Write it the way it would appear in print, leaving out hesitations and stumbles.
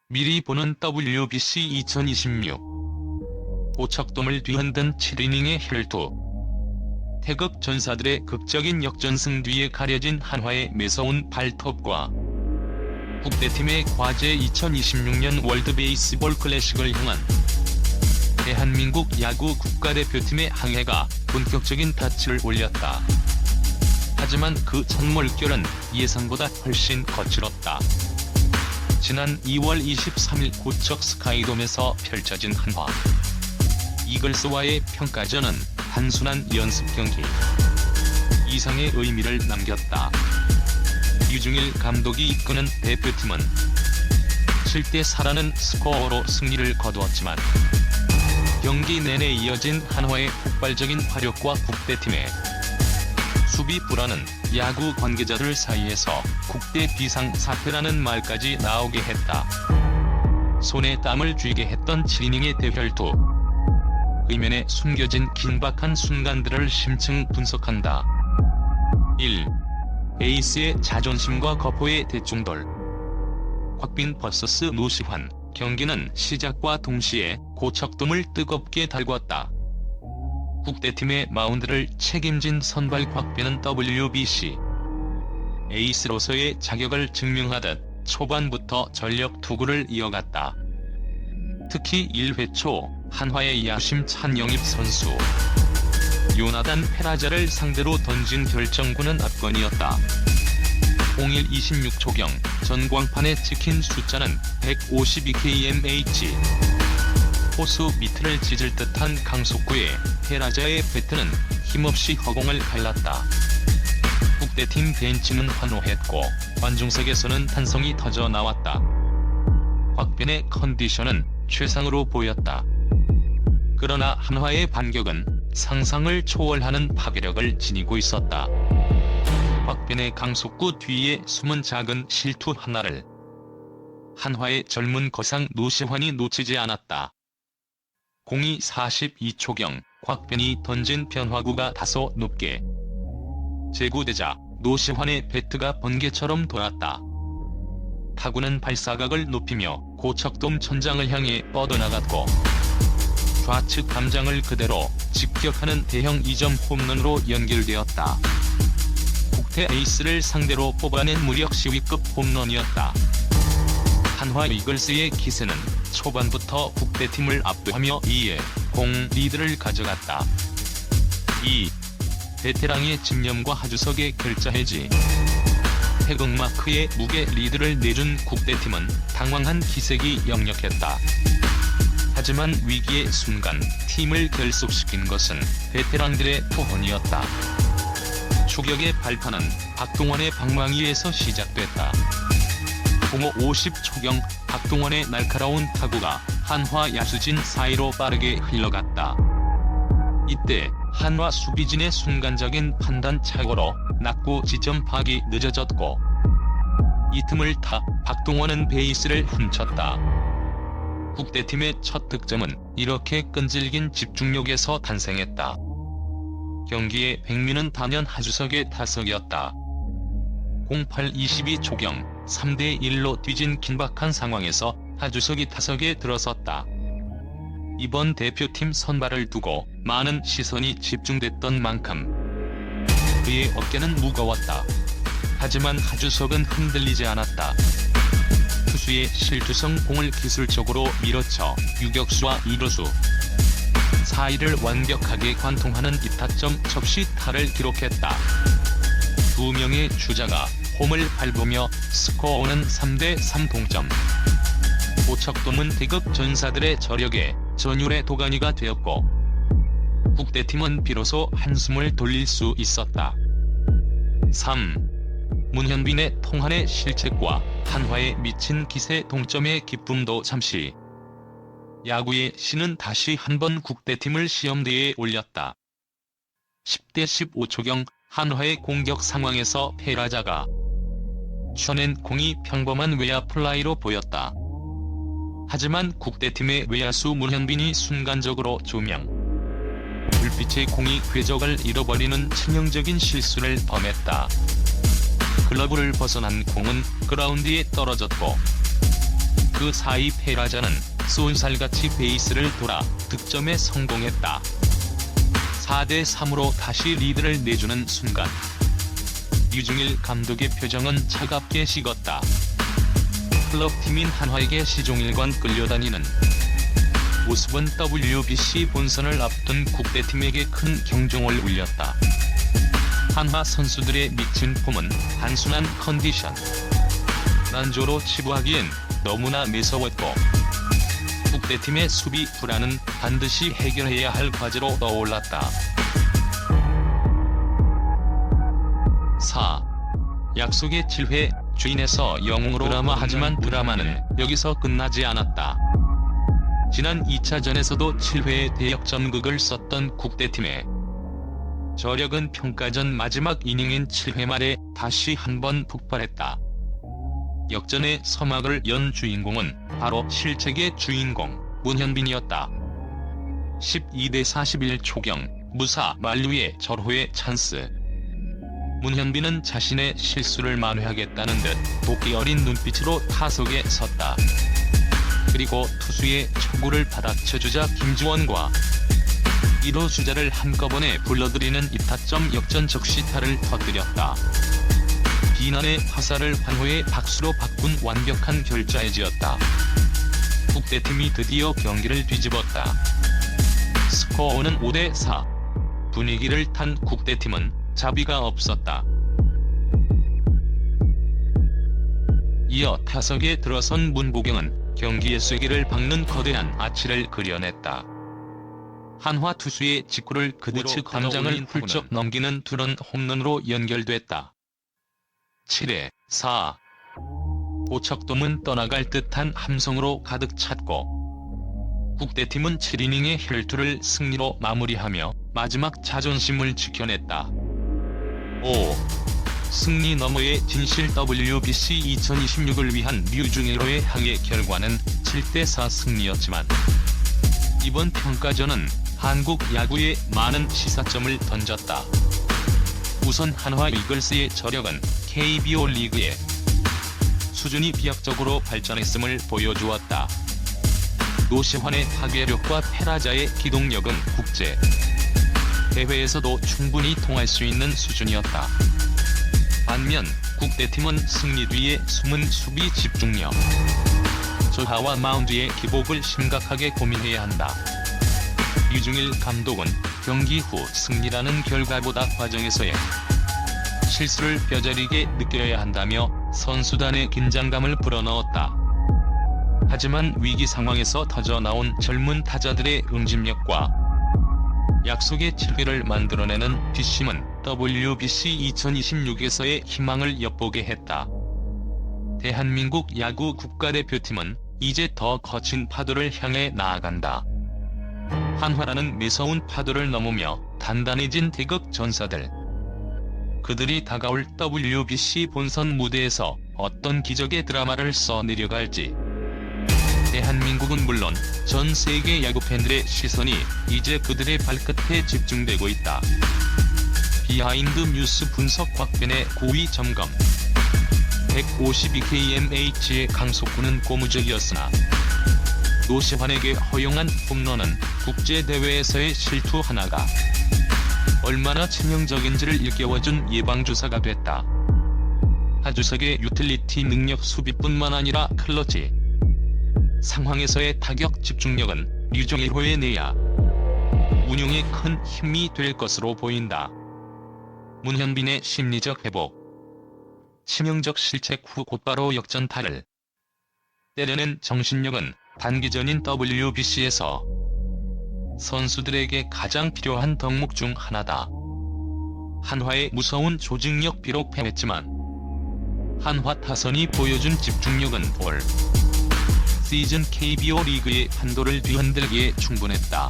미리 보는 WBC 2026 고척돔을 뒤흔든 7이닝의 혈투. 태극 전사들의 극적인 역전승 뒤에 가려진 한화의 매서운 발톱과 국대팀의 과제 2026년 월드베이스볼 클래식을 향한 대한민국 야구 국가대표팀의 항해가 본격적인 닻을 올렸다. 하지만 그 첫 물결은 예상보다 훨씬 거칠었다. 지난 2월 23일 고척 스카이돔에서 펼쳐진 한화 이글스와의 평가전은 단순한 연습 경기 이상의 의미를 남겼다. 유중일 감독이 이끄는 대표팀은 7대4라는 스코어로 승리를 거두었지만 경기 내내 이어진 한화의 폭발적인 화력과 국대팀의 수비 불안은 야구 관계자들 사이에서 국대 비상사태라는 말까지 나오게 했다. 손에 땀을 쥐게 했던 7이닝의 대혈투. 의면에 숨겨진 긴박한 순간들을 심층 분석한다. 1. 에이스의 자존심과 거포의 대충돌. 곽빈 vs 노시환. 경기는 시작과 동시에 고척돔을 뜨겁게 달궜다. 국대팀의 마운드를 책임진 선발 곽빈은 WBC 에이스로서의 자격을 증명하듯 초반부터 전력 투구를 이어갔다. 특히 1회 초 한화의 야심찬 영입 선수 요나단 페라자를 상대로 던진 결정구는 압권이었다. 01 26초경 전광판에 찍힌 숫자는 152kmh. 포수 미트를 찢을 듯한 강속구에 페라자의 배트는 힘없이 허공을 갈랐다. 국대팀 벤치는 환호했고 관중석에서는 탄성이 터져 나왔다. 곽빈의 컨디션은 최상으로 보였다. 그러나 한화의 반격은 상상을 초월하는 파괴력을 지니고 있었다. 곽빈의 강속구 뒤에 숨은 작은 실투 하나를 한화의 젊은 거상 노시환이 놓치지 않았다. 02 42초경 곽빈이 던진 변화구가 다소 높게 제구되자 노시환의 배트가 번개처럼 돌았다. 타구는 발사각을 높이며 고척돔 천장을 향해 뻗어나갔고 좌측 담장을 그대로 직격하는 대형 2점 홈런으로 연결되었다. 국대 에이스를 상대로 뽑아낸 무력 시위급 홈런이었다. 한화 이글스의 기세는 초반부터 국대팀을 압도하며 2-0 리드를 가져갔다. 2. 베테랑의 집념과 하주석의 결자해지. 태극마크의 무게 리드를 내준 국대팀은 당황한 기색이 역력했다. 하지만 위기의 순간 팀을 결속시킨 것은 베테랑들의 투혼이었다. 추격의 발판은 박동원의 방망이에서 시작됐다. 05 50초경 박동원의 날카로운 타구가 한화 야수진 사이로 빠르게 흘러갔다. 이때 한화 수비진의 순간적인 판단 착오로 낙구 지점 파악이 늦어졌고 이 틈을 타 박동원은 베이스를 훔쳤다. 국대팀의 첫 득점은 이렇게 끈질긴 집중력에서 탄생했다. 경기의 백미는 단연 하주석의 타석이었다. 08 22초경 3대1로 뒤진 긴박한 상황에서 하주석이 타석에 들어섰다. 이번 대표팀 선발을 두고 많은 시선이 집중됐던 만큼 그의 어깨는 무거웠다. 하지만 하주석은 흔들리지 않았다. 투수의 실투성 공을 기술적으로 밀어쳐 유격수와 이루수 사이를 완벽하게 관통하는 이타점 적시타를 기록했다. 두 명의 주자가 홈을 밟으며 스코어는 3대3 동점. 고척돔은 태극 전사들의 저력에 전율의 도가니가 되었고 국대팀은 비로소 한숨을 돌릴 수 있었다. 3. 문현빈의 통한의 실책과 한화의 미친 기세 동점의 기쁨도 잠시. 야구의 신은 다시 한번 국대팀을 시험대에 올렸다. 10대 15초경 한화의 공격 상황에서 페라자가 쳐낸 공이 평범한 외야 플라이로 보였다. 하지만 국대팀의 외야수 문현빈이 순간적으로 조명. 불빛의 공이 궤적을 잃어버리는 치명적인 실수를 범했다. 글러브를 벗어난 공은 그라운드에 떨어졌고 그 사이 페라자는 쏜살같이 베이스를 돌아 득점에 성공했다. 4대3으로 다시 리드를 내주는 순간 류중일 감독의 표정은 차갑게 식었다. 클럽팀인 한화에게 시종일관 끌려다니는 모습은 WBC 본선을 앞둔 국대팀에게 큰 경종을 울렸다. 한화 선수들의 미친 폼은 단순한 컨디션 난조로 치부하기엔 너무나 매서웠고 국대팀의 수비 불안은 반드시 해결해야 할 과제로 떠올랐다. 4. 약속의 7회 주인에서 영웅으로 드라마. 하지만 드라마는 여기서 끝나지 않았다. 지난 2차전에서도 7회의 대역전극을 썼던 국대팀의 저력은 평가전 마지막 이닝인 7회 말에 다시 한번 폭발했다. 역전의 서막을 연 주인공은 바로 실책의 주인공 문현빈이었다. 12대41 초경 무사 만루의 절호의 찬스. 문현빈은 자신의 실수를 만회하겠다는 듯 도끼 어린 눈빛으로 타석에 섰다. 그리고 투수의 초구를 받아쳐주자 김주원과 1호 주자를 한꺼번에 불러들이는 이타점 역전 적시타를 터뜨렸다. 비난의 화살을 환호의 박수로 바꾼 완벽한 결자해지였다. 국대팀이 드디어 경기를 뒤집었다. 스코어는 5대4. 분위기를 탄 국대팀은 자비가 없었다. 이어 타석에 들어선 문보경은 경기의 쐐기를 박는 거대한 아치를 그려냈다. 한화 투수의 직구를 그대로 담장을 훌쩍 넘기는 투런 홈런으로 연결됐다. 7회4. 고척돔은 떠나갈 듯한 함성으로 가득 찼고 국대팀은 7이닝의 혈투를 승리로 마무리하며 마지막 자존심을 지켜냈다. 5. 승리 너머의 진실. WBC 2026을 위한 류중일호의 항해 결과는 7대4 승리였지만 이번 평가전은 한국 야구에 많은 시사점을 던졌다. 우선 한화 이글스의 저력은 KBO 리그의 수준이 비약적으로 발전했음을 보여주었다. 노시환의 파괴력과 페라자의 기동력은 국제 대회에서도 충분히 통할 수 있는 수준이었다. 반면 국대팀은 승리 뒤의 숨은 수비 집중력, 저하와 마운드의 기복을 심각하게 고민해야 한다. 류중일 감독은 경기 후 승리라는 결과보다 과정에서의 실수를 뼈저리게 느껴야 한다며 선수단의 긴장감을 불어넣었다. 하지만 위기 상황에서 터져나온 젊은 타자들의 응집력과 약속의 7회를 만들어내는 뒷심은 WBC 2026에서의 희망을 엿보게 했다. 대한민국 야구 국가대표팀은 이제 더 거친 파도를 향해 나아간다. 한화라는 매서운 파도를 넘으며 단단해진 태극 전사들. 그들이 다가올 WBC 본선 무대에서 어떤 기적의 드라마를 써내려갈지. 대한민국은 물론 전 세계 야구 팬들의 시선이 이제 그들의 발끝에 집중되고 있다. 비하인드 뉴스 분석 곽변의 고위 점검. 152kmh의 강속구는 고무적이었으나 노시환에게 허용한 홈런은 국제대회에서의 실투 하나가 얼마나 치명적인지를 일깨워준 예방주사가 됐다. 하주석의 유틸리티 능력 수비뿐만 아니라 클러치 상황에서의 타격 집중력은 류중일호의 내야 운용에 큰 힘이 될 것으로 보인다. 문현빈의 심리적 회복, 치명적 실책 후 곧바로 역전타를 때려낸 정신력은 단기전인 WBC에서 선수들에게 가장 필요한 덕목 중 하나다. 한화의 무서운 조직력. 비록 패했지만 한화 타선이 보여준 집중력은 올 시즌 KBO 리그의 판도를 뒤흔들기에 충분했다.